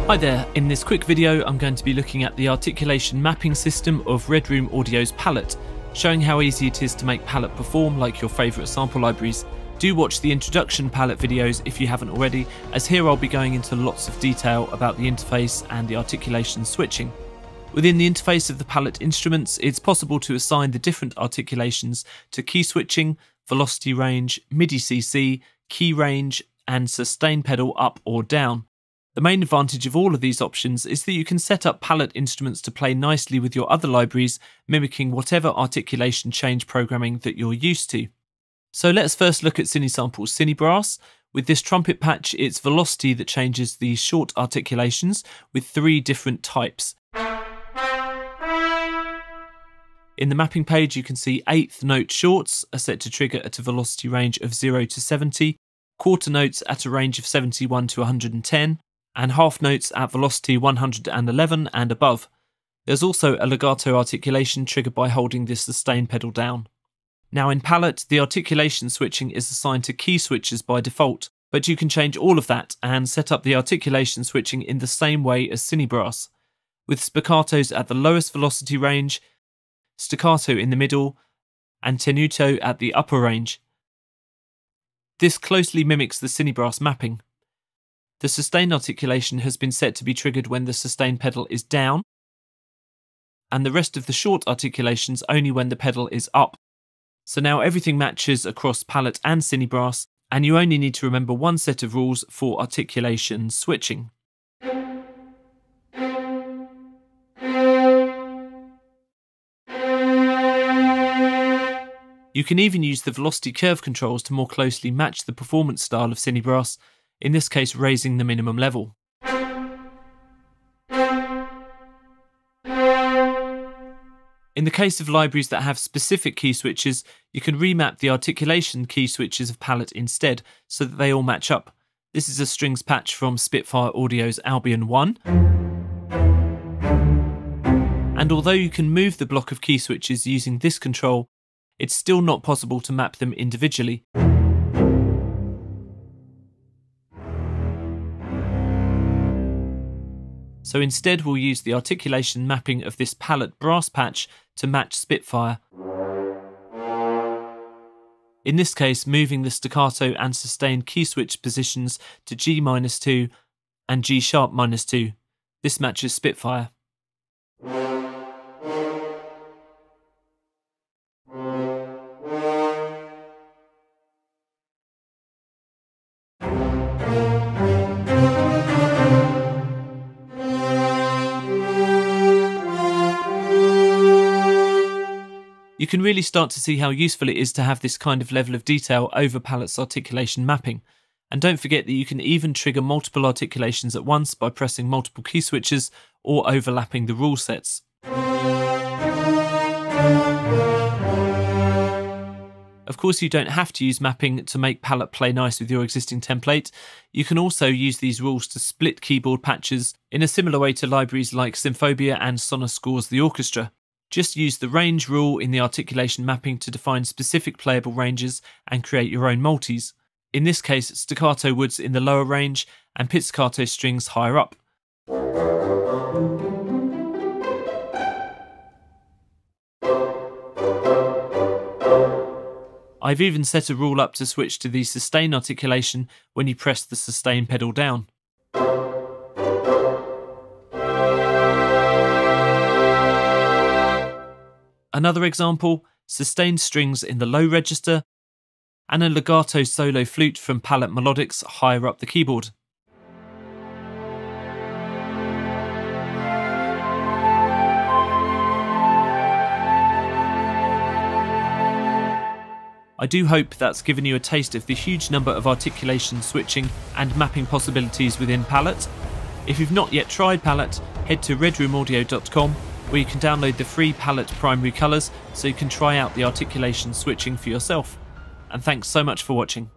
Hi there, in this quick video I'm going to be looking at the articulation mapping system of Red Room Audio's palette, showing how easy it is to make palette perform like your favourite sample libraries. Do watch the introduction palette videos if you haven't already, as here I'll be going into lots of detail about the interface and the articulation switching. Within the interface of the palette instruments, it's possible to assign the different articulations to key switching, velocity range, MIDI CC, key range, and sustain pedal up or down. The main advantage of all of these options is that you can set up palette instruments to play nicely with your other libraries, mimicking whatever articulation change programming that you're used to. So let's first look at CineSample's CineBrass. With this trumpet patch, it's velocity that changes the short articulations with 3 different types. In the mapping page, you can see 8th note shorts are set to trigger at a velocity range of 0 to 70, quarter notes at a range of 71 to 110, and half notes at velocity 111 and above. There's also a legato articulation triggered by holding the sustain pedal down. Now in palette, the articulation switching is assigned to key switches by default, but you can change all of that and set up the articulation switching in the same way as CineBrass, with spiccatos at the lowest velocity range, staccato in the middle, and tenuto at the upper range. This closely mimics the CineBrass mapping. The sustain articulation has been set to be triggered when the sustain pedal is down, and the rest of the short articulations only when the pedal is up. So now everything matches across palette and CineBrass, and you only need to remember one set of rules for articulation switching. You can even use the velocity curve controls to more closely match the performance style of CineBrass, in this case raising the minimum level. In the case of libraries that have specific key switches, you can remap the articulation key switches of palette instead, so that they all match up. This is a strings patch from Spitfire Audio's Albion 1. And although you can move the block of key switches using this control, it's still not possible to map them individually. So instead we'll use the articulation mapping of this palette brass patch to match Spitfire. In this case, moving the staccato and sustained key switch positions to G-2 and G#-2. This matches Spitfire. You can really start to see how useful it is to have this kind of level of detail over palette's articulation mapping. And don't forget that you can even trigger multiple articulations at once by pressing multiple key switches or overlapping the rule sets. Of course, you don't have to use mapping to make palette play nice with your existing template. You can also use these rules to split keyboard patches in a similar way to libraries like Symphobia and Sonoscore's The Orchestra. Just use the range rule in the articulation mapping to define specific playable ranges and create your own multis. In this case, staccato woods in the lower range and pizzicato strings higher up. I've even set a rule up to switch to the sustain articulation when you press the sustain pedal down. Another example, sustained strings in the low register, and a legato solo flute from Palette Melodics higher up the keyboard. I do hope that's given you a taste of the huge number of articulation switching and mapping possibilities within Palette. If you've not yet tried Palette, head to redroomaudio.com, where you can download the free palette primary colours so you can try out the articulation switching for yourself. And thanks so much for watching.